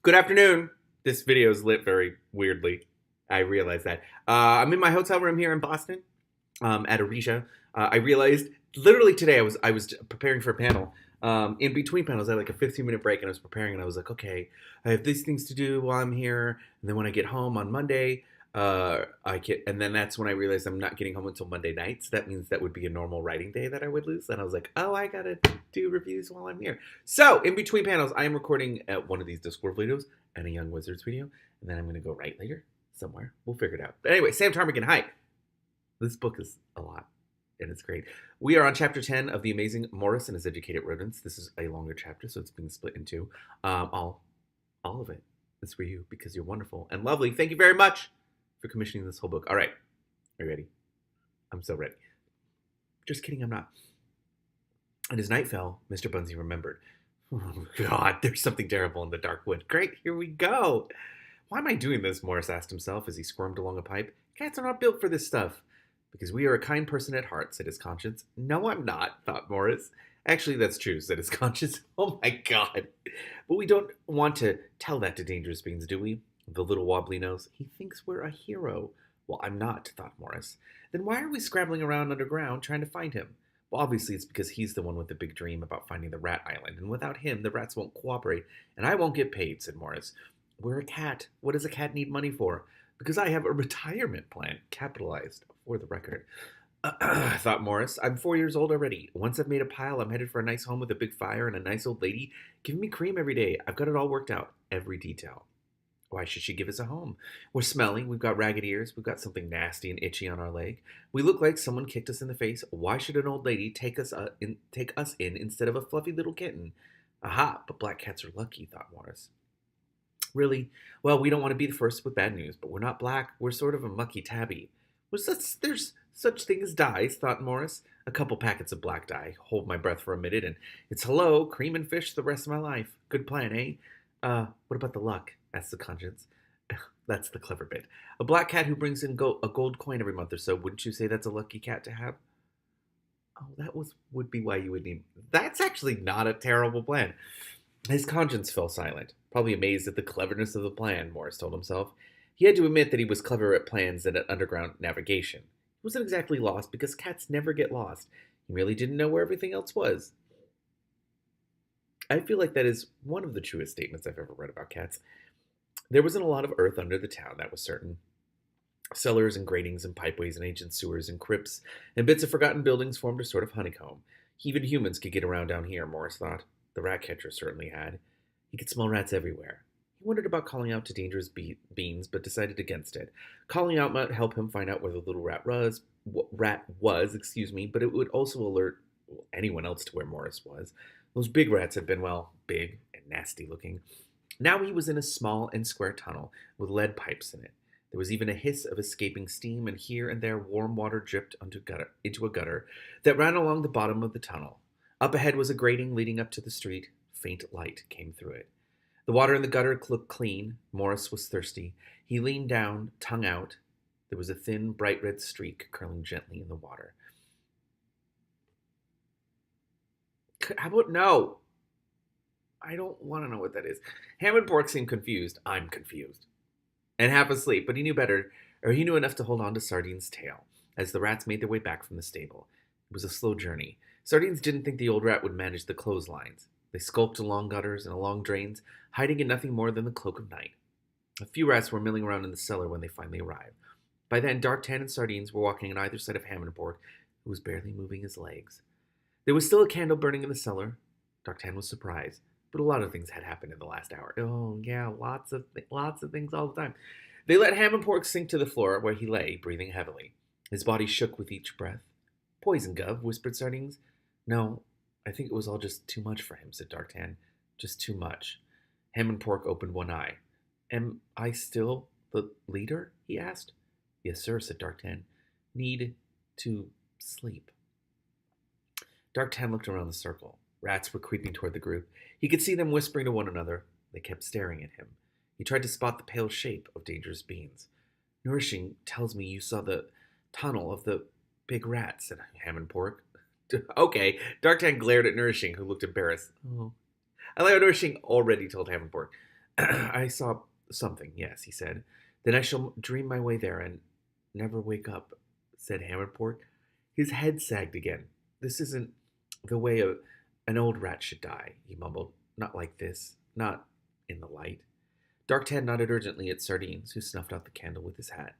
Good afternoon. This video is lit very weirdly. I realize that. I'm in my hotel room here in Boston, at Aresia. I realized literally today I was preparing for a panel. In between panels, I had like a 15-minute break, and I was preparing, and I was like, okay, I have these things to do while I'm here, and then when I get home on Monday, and then that's when I realized I'm not getting home until Monday night. So that means that would be a normal writing day that I would lose. And I was like, oh, I gotta do reviews while I'm here. So in between panels, I am recording one of these Discord videos and a Young Wizards video, and then I'm gonna go write later somewhere. We'll figure it out. But anyway, Sam Tarmigan, hi. This book is a lot, and it's great. We are on chapter 10 of the amazing Maurice and His Educated Rodents. This is a longer chapter, so it's being split in two. All of it is for you because you're wonderful and lovely. Thank you very much for commissioning this whole book. All right, are you ready? I'm so ready. Just kidding, I'm not. And as night fell, Mr. Bunsey remembered. Oh, God, there's something terrible in the dark wood. Great, here we go. Why am I doing this? Maurice asked himself as he squirmed along a pipe. Cats are not built for this stuff. Because we are a kind person at heart, said his conscience. No, I'm not, thought Maurice. Actually, that's true, said his conscience. Oh my God. But we don't want to tell that to Dangerous Beans, do we? The little wobbly nose. He thinks we're a hero. Well, I'm not, thought Maurice. Then why are we scrabbling around underground trying to find him? Well, obviously it's because he's the one with the big dream about finding the rat island, and without him, the rats won't cooperate, and I won't get paid, said Maurice. We're a cat. What does a cat need money for? Because I have a retirement plan, capitalized, for the record. Thought Maurice. I'm 4 years old already. Once I've made a pile, I'm headed for a nice home with a big fire and a nice old lady giving me cream every day. I've got it all worked out, every detail. Why should she give us a home? We're smelly, we've got ragged ears, we've got something nasty and itchy on our leg. We look like someone kicked us in the face. Why should an old lady take us in instead of a fluffy little kitten? Aha, but black cats are lucky, thought Maurice. Really? Well, we don't want to be the first with bad news, but we're not black. We're sort of a mucky tabby. There's such thing as dyes, thought Maurice. A couple packets of black dye. Hold my breath for a minute, and it's hello, cream and fish the rest of my life. Good plan, eh? What about the luck? Asked the conscience. That's the clever bit. A black cat who brings in a gold coin every month or so. Wouldn't you say that's a lucky cat to have? Oh, would be why you would need. That's actually not a terrible plan. His conscience fell silent, probably amazed at the cleverness of the plan, Maurice told himself. He had to admit that he was clever at plans and at underground navigation. He wasn't exactly lost, because cats never get lost. He merely didn't know where everything else was. I feel like that is one of the truest statements I've ever read about cats. There wasn't a lot of earth under the town, that was certain. Cellars and gratings and pipeways and ancient sewers and crypts and bits of forgotten buildings formed a sort of honeycomb. Even humans could get around down here, Maurice thought. The rat catcher certainly had. He could smell rats everywhere. He wondered about calling out to Dangerous Beans, but decided against it. Calling out might help him find out where the little rat was, but it would also alert anyone else to where Maurice was. Those big rats had been, well, big and nasty looking. Now he was in a small and square tunnel with lead pipes in it. There was even a hiss of escaping steam, and here and there warm water dripped into a gutter that ran along the bottom of the tunnel. Up ahead was a grating leading up to the street. Faint light came through it. The water in the gutter looked clean. Maurice was thirsty. He leaned down, tongue out. There was a thin, bright red streak curling gently in the water. How about no? I don't want to know what that is. Ham and Pork seemed confused. I'm confused. And half asleep, but he knew better, or he knew enough to hold on to Sardine's tail, as the rats made their way back from the stable. It was a slow journey. Sardines didn't think the old rat would manage the clotheslines. They skulked along gutters and along drains, hiding in nothing more than the cloak of night. A few rats were milling around in the cellar when they finally arrived. By then, Dark-Tan and Sardines were walking on either side of Ham and Pork, who was barely moving his legs. There was still a candle burning in the cellar. Dark-Tan was surprised, but a lot of things had happened in the last hour. Oh, yeah, lots of things all the time. They let Ham and Pork sink to the floor where he lay, breathing heavily. His body shook with each breath. Poison, Gov, whispered Sardines. No, I think it was all just too much for him, said Dark-Tan. Just too much. Ham and Pork opened one eye. Am I still the leader? He asked. Yes, sir, said Dark-Tan. Need to sleep. Dark-Tan looked around the circle. Rats were creeping toward the group. He could see them whispering to one another. They kept staring at him. He tried to spot the pale shape of Dangerous Beans. Nourishing tells me you saw the tunnel of the big rat, said Ham and Pork. Okay. Dark-Tan glared at Nourishing, who looked embarrassed. Oh. I like how Nourishing already told Ham and Pork. I saw something, yes, he said. Then I shall dream my way there and never wake up, said Hammerport. His head sagged again. This isn't the way an old rat should die, he mumbled. Not like this. Not in the light. Darktan nodded urgently at Sardines, who snuffed out the candle with his hat.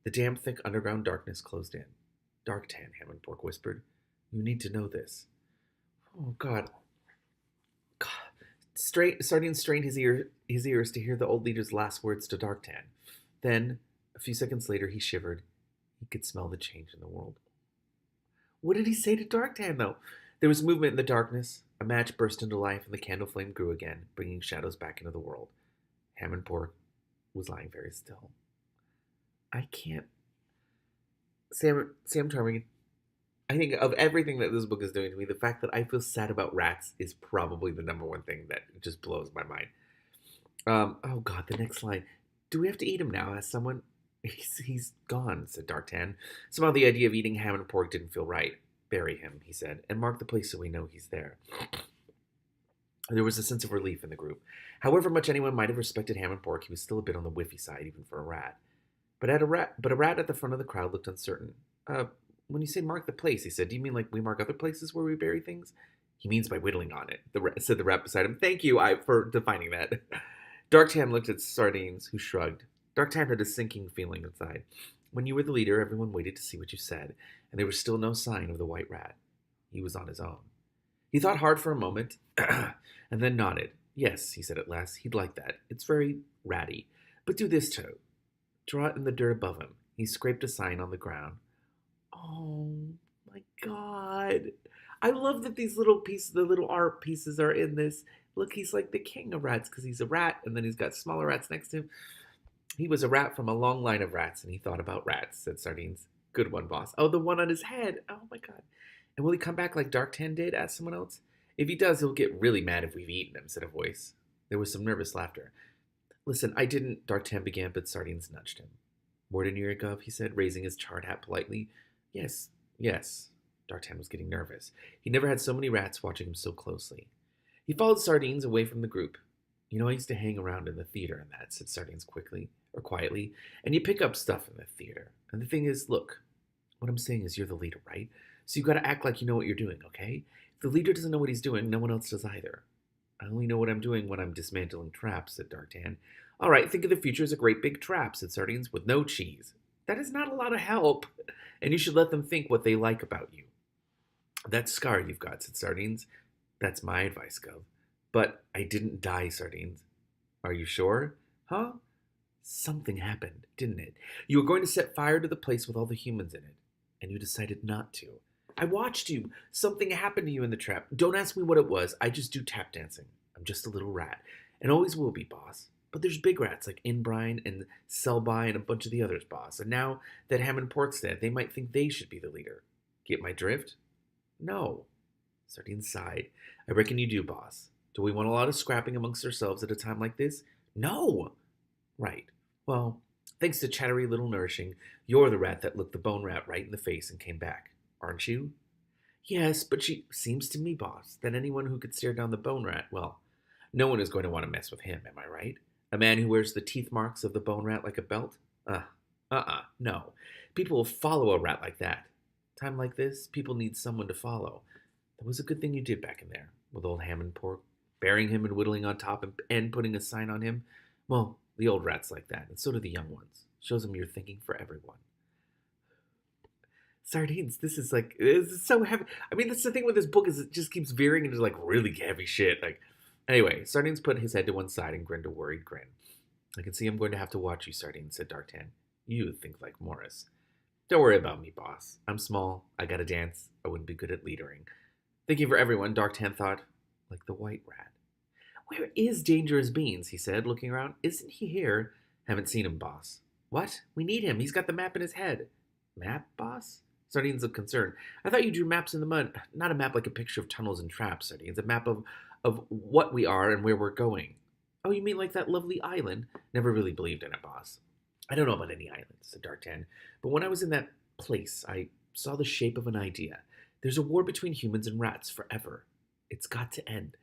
The damp, thick underground darkness closed in. Darktan, Hammerport whispered. You need to know this. Oh, God. Sardines strained his ears to hear the old leader's last words to Darktan. Then, a few seconds later, he shivered. He could smell the change in the world. What did he say to Darktan, though? There was movement in the darkness. A match burst into life, and the candle flame grew again, bringing shadows back into the world. Hammerport was lying very still. I can't... Sam Charming, I think of everything that this book is doing to me, the fact that I feel sad about rats is probably the number one thing that just blows my mind. Oh God, the next line. Do we have to eat him now? Asked someone. He's gone, said Dartan. Somehow the idea of eating ham and pork didn't feel right. Bury him, he said, and mark the place so we know he's there. There was a sense of relief in the group. However much anyone might have respected ham and pork, he was still a bit on the whiffy side, even for a rat. But a rat at the front of the crowd looked uncertain. When you say mark the place, he said, do you mean like we mark other places where we bury things? He means by whittling on it, said the rat beside him. Thank you for defining that. Darktan looked at Sardines, who shrugged. Darktan had a sinking feeling inside. When you were the leader, everyone waited to see what you said, and there was still no sign of the white rat. He was on his own. He thought hard for a moment, and then nodded. Yes, he said at last, he'd like that. It's very ratty. But do this too. Draw it in the dirt above him. He scraped a sign on the ground. Oh, my God. I love that these little pieces, the little art pieces are in this. Look, he's like the king of rats because he's a rat, and then he's got smaller rats next to him. He was a rat from a long line of rats, and he thought about rats, said Sardines. Good one, boss. Oh, the one on his head. Oh, my God. And will he come back like Darktan did? Asked someone else. If he does, he'll get really mad if we've eaten him, said a voice. There was some nervous laughter. Listen, I didn't, Darktan began, but Sardines nudged him. More than a year ago, he said, raising his charred hat politely. Yes. Darktan was getting nervous. He never had so many rats watching him so closely. He followed Sardines away from the group. You know, I used to hang around in the theater and that, said Sardines quietly, and you pick up stuff in the theater. And the thing is, look, what I'm saying is you're the leader, right? So you gotta act like you know what you're doing, okay? If the leader doesn't know what he's doing, no one else does either. I only know what I'm doing when I'm dismantling traps, said Darktan. All right, think of the future as a great big trap, said Sardines, with no cheese. That is not a lot of help, and you should let them think what they like about you. That scar you've got, said Sardines. That's my advice, Gov. But I didn't die, Sardines. Are you sure? Huh? Something happened, didn't it? You were going to set fire to the place with all the humans in it, and you decided not to. I watched you. Something happened to you in the trap. Don't ask me what it was. I just do tap dancing. I'm just a little rat, and always will be, boss. But there's big rats like Inbrine and Selby and a bunch of the others, boss. And now that Ham and Pork's dead, they might think they should be the leader. Get my drift? No. Sardines sighed. I reckon you do, boss. Do we want a lot of scrapping amongst ourselves at a time like this? No. Right. Well, thanks to Chattery Little Nourishing, you're the rat that looked the bone rat right in the face and came back, aren't you? Yes, but she seems to me, boss, that anyone who could stare down the bone rat, well, no one is going to want to mess with him, am I right? A man who wears the teeth marks of the bone rat like a belt? No. People will follow a rat like that. Time like this, people need someone to follow. That was a good thing you did back in there, with old Ham and Pork, burying him and whittling on top and putting a sign on him. Well, the old rat's like that, and so do the young ones. Shows them you're thinking for everyone. Sardines, this is so heavy. I mean, that's the thing with this book is it just keeps veering into like really heavy shit. Anyway, Sardines put his head to one side and grinned a worried grin. I can see I'm going to have to watch you, Sardines, said Darktan. You think like Maurice. Don't worry about me, boss. I'm small. I gotta dance. I wouldn't be good at leadering. Thinking for everyone, Darktan thought, like the white rat. Where is Dangerous Beans? He said, looking around. Isn't he here? Haven't seen him, boss. What? We need him. He's got the map in his head. Map, boss? Sardines looked concerned. I thought you drew maps in the mud. Not a map like a picture of tunnels and traps, Sardines. A map of what we are and where we're going. Oh, you mean like that lovely island? Never really believed in it, boss. I don't know about any islands, said Darktan. But when I was in that place, I saw the shape of an idea. There's a war between humans and rats forever. It's got to end.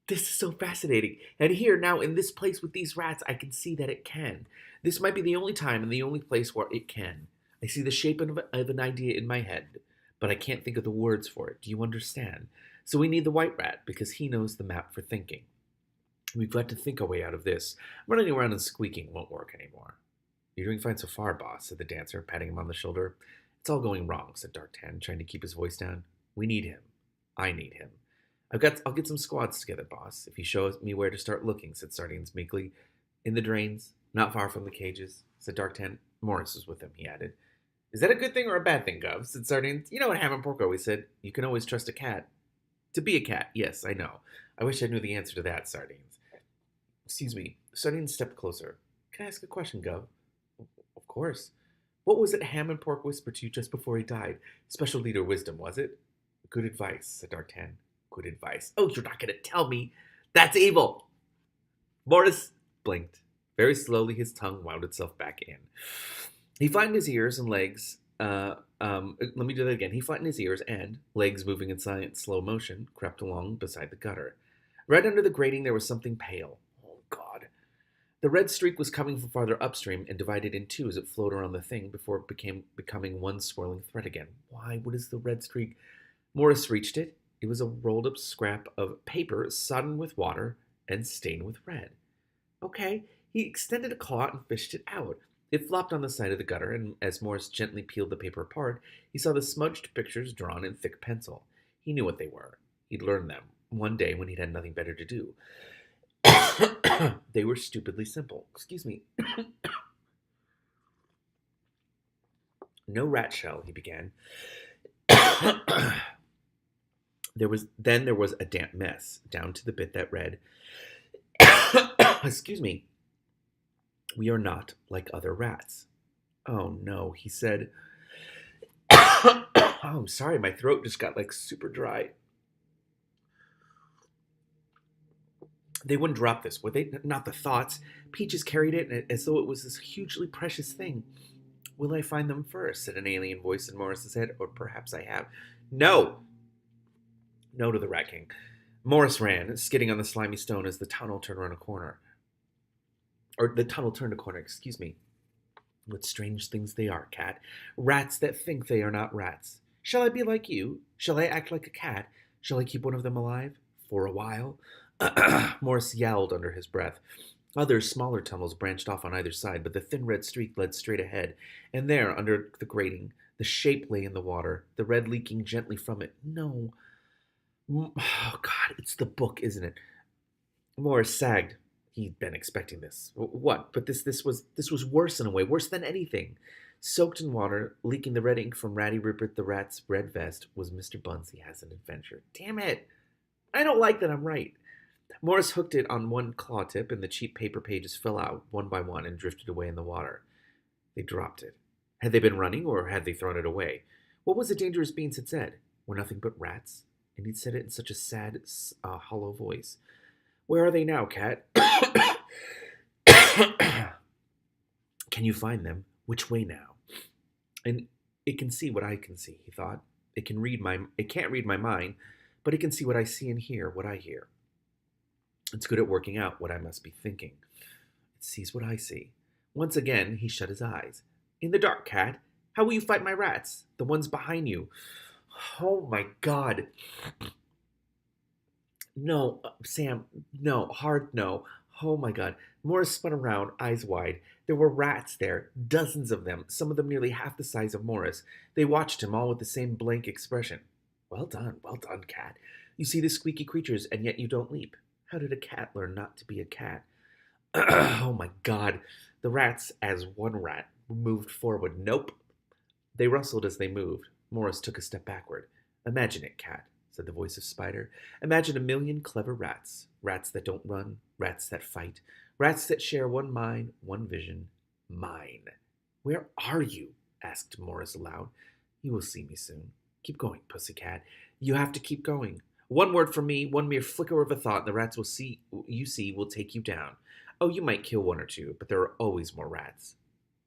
This is so fascinating. And here, now, in this place with these rats, I can see that it can. This might be the only time and the only place where it can. I see the shape of an idea in my head, but I can't think of the words for it. Do you understand? So we need the white rat, because he knows the map for thinking. We've got to think our way out of this. Running around and squeaking won't work anymore. You're doing fine so far, boss, said the dancer, patting him on the shoulder. It's all going wrong, said D'Artagnan, trying to keep his voice down. We need him. I need him. I'll get some squads together, boss, if you show me where to start looking, said Sardines meekly. In the drains, not far from the cages, said D'Artagnan. Maurice was with him, he added. Is that a good thing or a bad thing, Gov? Said Sardines. You know what Ham and Pork always said. You can always trust a cat. To be a cat, yes, I know. I wish I knew the answer to that, Sardines. Excuse me. Sardines stepped closer. Can I ask a question, Gov? Of course. What was it Ham and Pork whispered to you just before he died? Special leader wisdom, was it? Good advice, said D'Artagnan. Good advice. Oh, you're not going to tell me. That's evil. Maurice blinked. Very slowly, his tongue wound itself back in. He flattened his ears and legs. Let me do that again. He flattened his ears and, legs moving in silent, slow motion, crept along beside the gutter. Right under the grating, there was something pale. Oh, God. The red streak was coming from farther upstream and divided in two as it flowed around the thing before it becoming one swirling thread again. Why? What is the red streak? Maurice reached it. It was a rolled-up scrap of paper sodden with water and stained with red. Okay, he extended a claw and fished it out. It flopped on the side of the gutter, and as Maurice gently peeled the paper apart, he saw the smudged pictures drawn in thick pencil. He knew what they were. He'd learned them one day when he'd had nothing better to do. They were stupidly simple. Excuse me. No rat shell, he began. There was a damp mess, down to the bit that read, excuse me, we are not like other rats. Oh no, he said. Oh, I'm sorry, my throat just got super dry. They wouldn't drop this, would they? Not the thoughts. Peaches carried it as though it was this hugely precious thing. Will I find them first? Said an alien voice in Maurice's head, or perhaps I have. No! No to the Rat King. Maurice ran, skidding on the slimy stone as the tunnel turned around a corner. Or the tunnel turned a corner, excuse me. What strange things they are, cat. Rats that think they are not rats. Shall I be like you? Shall I act like a cat? Shall I keep one of them alive? For a while? Maurice yowled under his breath. Other, smaller tunnels branched off on either side, but the thin red streak led straight ahead, and there, under the grating, the shape lay in the water, the red leaking gently from it. No. Oh, God, it's the book, isn't it? Maurice sagged. He'd been expecting this. What? But this was worse in a way, worse than anything. Soaked in water, leaking the red ink from Ratty Rupert the Rat's red vest, was Mr. Bunsey Has an Adventure. Damn it! I don't like that I'm right. Maurice hooked it on one claw tip, and the cheap paper pages fell out, one by one, and drifted away in the water. They dropped it. Had they been running, or had they thrown it away? What was the dangerous beings had said? Were nothing but rats? And he'd said it in such a sad, hollow voice. Where are they now, cat? Can you find them? Which way now? And it can see what I can see, he thought. It can't read my mind, but it can see what I see and hear what I hear. It's good at working out what I must be thinking. It sees what I see. Once again, he shut his eyes. In the dark, cat. How will you fight my rats? The ones behind you. Oh, my God. No, Sam. No. Hard no. Oh, my God. Maurice spun around, eyes wide. There were rats there, dozens of them, some of them nearly half the size of Maurice. They watched him, all with the same blank expression. Well done, cat. You see the squeaky creatures, and yet you don't leap. How did a cat learn not to be a cat? Oh, my God. The rats, as one rat, moved forward. Nope. They rustled as they moved. Maurice took a step backward. Imagine it, cat, said the voice of Spider. Imagine 1,000,000 clever rats. Rats that don't run, rats that fight, rats that share one mind, one vision. Mine. Where are you? Asked Maurice aloud. You will see me soon. Keep going, pussycat. You have to keep going. One word from me, one mere flicker of a thought, and the rats will take you down. Oh, you might kill one or two, but there are always more rats.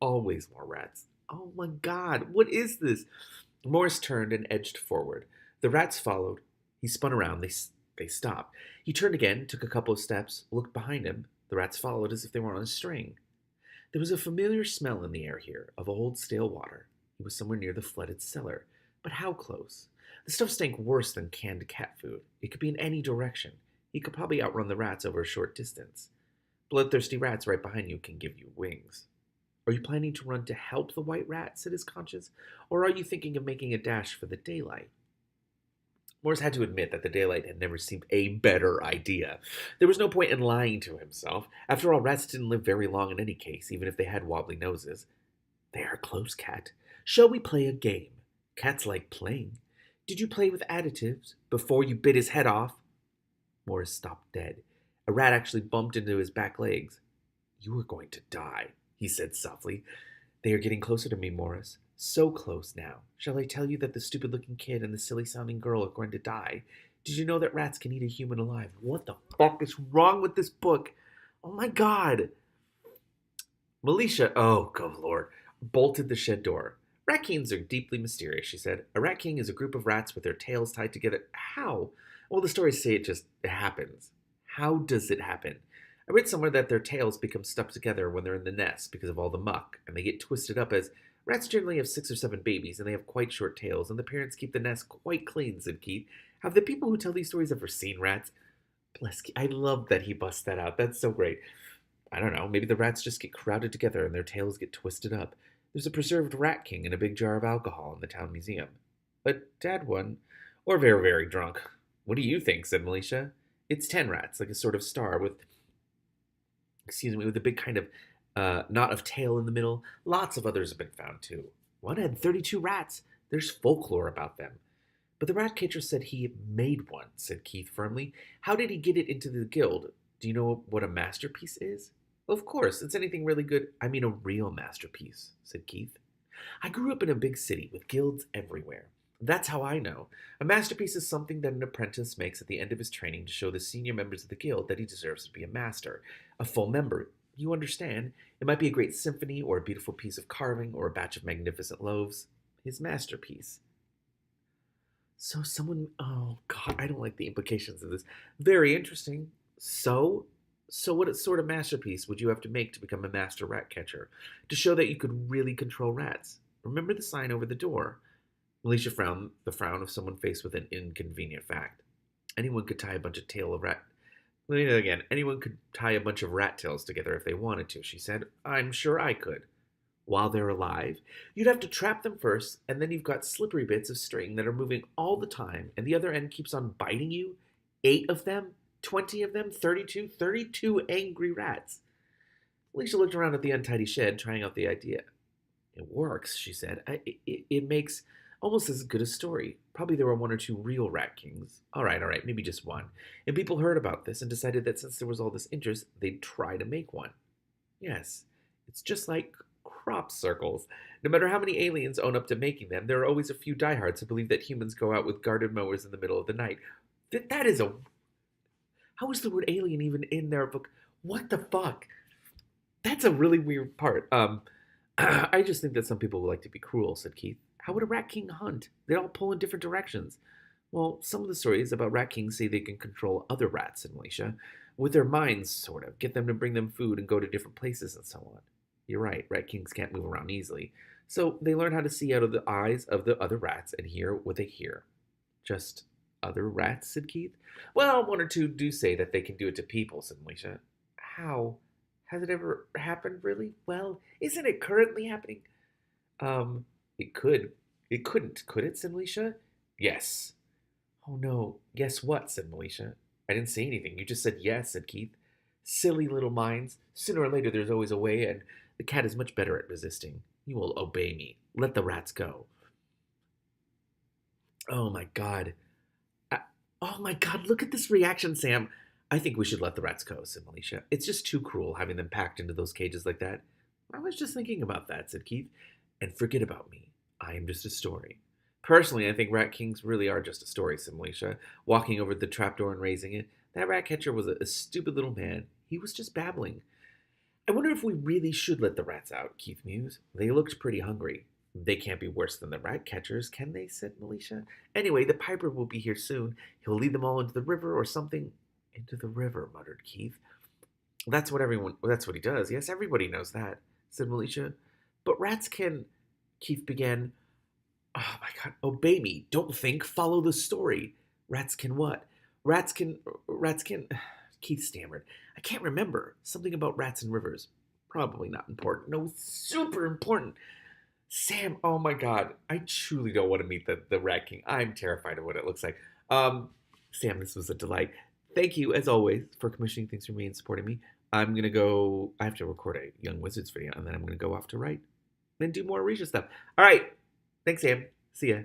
Always more rats. Oh my God, what is this? Maurice turned and edged forward. The rats followed. He spun around. They stopped. He turned again, took a couple of steps, looked behind him. The rats followed as if they were on a string. There was a familiar smell in the air here, of old stale water. He was somewhere near the flooded cellar. But how close? The stuff stank worse than canned cat food. It could be in any direction. He could probably outrun the rats over a short distance. Bloodthirsty rats right behind you can give you wings. Are you planning to run to help the white rat, said his conscience, or are you thinking of making a dash for the daylight? Maurice had to admit that the daylight had never seemed a better idea. There was no point in lying to himself. After all, rats didn't live very long in any case, even if they had wobbly noses. They are close, Cat. Shall we play a game? Cats like playing. Did you play with additives before you bit his head off? Maurice stopped dead. A rat actually bumped into his back legs. You are going to die, he said softly. They are getting closer to me, Maurice. So close now. Shall I tell you that the stupid-looking kid and the silly-sounding girl are going to die? Did you know that rats can eat a human alive? What the fuck is wrong with this book? Oh my god. Militia, oh, good lord, bolted the shed door. Rat kings are deeply mysterious, she said. A rat king is a group of rats with their tails tied together. How? Well, the stories say it happens. How does it happen? I read somewhere that their tails become stuck together when they're in the nest because of all the muck, and they get twisted up as rats generally have 6 or 7 babies, and they have quite short tails, and the parents keep the nest quite clean, said Keith. Have the people who tell these stories ever seen rats? Bless Keith. I love that he busts that out. That's so great. I don't know. Maybe the rats just get crowded together and their tails get twisted up. There's a preserved rat king in a big jar of alcohol in the town museum. A dead one. Or very, very drunk. What do you think? Said Militia. It's 10 rats, like a sort of star with a big kind of knot of tail in the middle. Lots of others have been found, too. One had 32 rats. There's folklore about them. But the rat catcher said he made one, said Keith firmly. How did he get it into the guild? Do you know what a masterpiece is? Of course, it's anything really good. I mean a real masterpiece, said Keith. I grew up in a big city with guilds everywhere. That's how I know. A masterpiece is something that an apprentice makes at the end of his training to show the senior members of the guild that he deserves to be a master, a full member. You understand? It might be a great symphony or a beautiful piece of carving or a batch of magnificent loaves. His masterpiece. So someone, oh God, I don't like the implications of this. Very interesting. So what sort of masterpiece would you have to make to become a master rat catcher? To show that you could really control rats? Remember the sign over the door. Alicia frowned, the frown of someone faced with an inconvenient fact. Anyone could tie a bunch of rat tails together if they wanted to, she said. I'm sure I could. While they're alive, you'd have to trap them first, and then you've got slippery bits of string that are moving all the time, and the other end keeps on biting you. 8 of them? 20 of them? 32? 32 angry rats. Alicia looked around at the untidy shed, trying out the idea. It works, she said. It makes almost as good a story. Probably there were 1 or 2 real rat kings. All right, maybe just 1. And people heard about this and decided that since there was all this interest, they'd try to make one. Yes, it's just like crop circles. No matter how many aliens own up to making them, there are always a few diehards who believe that humans go out with guarded mowers in the middle of the night. That is a... How is the word alien even in their book? What the fuck? That's a really weird part. I just think that some people would like to be cruel, said Keith. How would a rat king hunt? They all pull in different directions. Well, some of the stories about rat kings say they can control other rats in Malaysia. With their minds, sort of. Get them to bring them food and go to different places and so on. You're right, rat kings can't move around easily. So they learn how to see out of the eyes of the other rats and hear what they hear. Just other rats, said Keith. Well, 1 or 2 do say that they can do it to people, said Malaysia. How? Has it ever happened, really? Well, isn't it currently happening? It could. It couldn't, could it, said Malaysia? Yes. Oh no, guess what, said Malaysia. I didn't say anything. You just said yes, said Keith. Silly little minds. Sooner or later there's always a way, and the cat is much better at resisting. You will obey me. Let the rats go. Oh my god. Oh my god, look at this reaction, Sam. I think we should let the rats go, said Malaysia. It's just too cruel having them packed into those cages like that. I was just thinking about that, said Keith. And forget about me. I am just a story. Personally, I think rat kings really are just a story, said Malaysia, walking over to the trapdoor and raising it. That rat catcher was a stupid little man. He was just babbling. I wonder if we really should let the rats out, Keith mused. They looked pretty hungry. They can't be worse than the rat catchers, can they? Said Militia. Anyway, the piper will be here soon. He'll lead them all into the river or something. Into the river, muttered Keith. That's what he does. Yes, everybody knows that, said Militia. But rats can, Keith began. Oh my god, obey me. Don't think, follow the story. Rats can what? Rats can, Keith stammered. I can't remember. Something about rats and rivers. Probably not important. No, super important. Sam, oh my god. I truly don't want to meet the Rat King. I'm terrified of what it looks like. Sam, this was a delight. Thank you, as always, for commissioning things for me and supporting me. I'm gonna go. I have to record a Young Wizards video, and then I'm gonna go off to write and do more Risha stuff. All right. Thanks, Sam. See ya.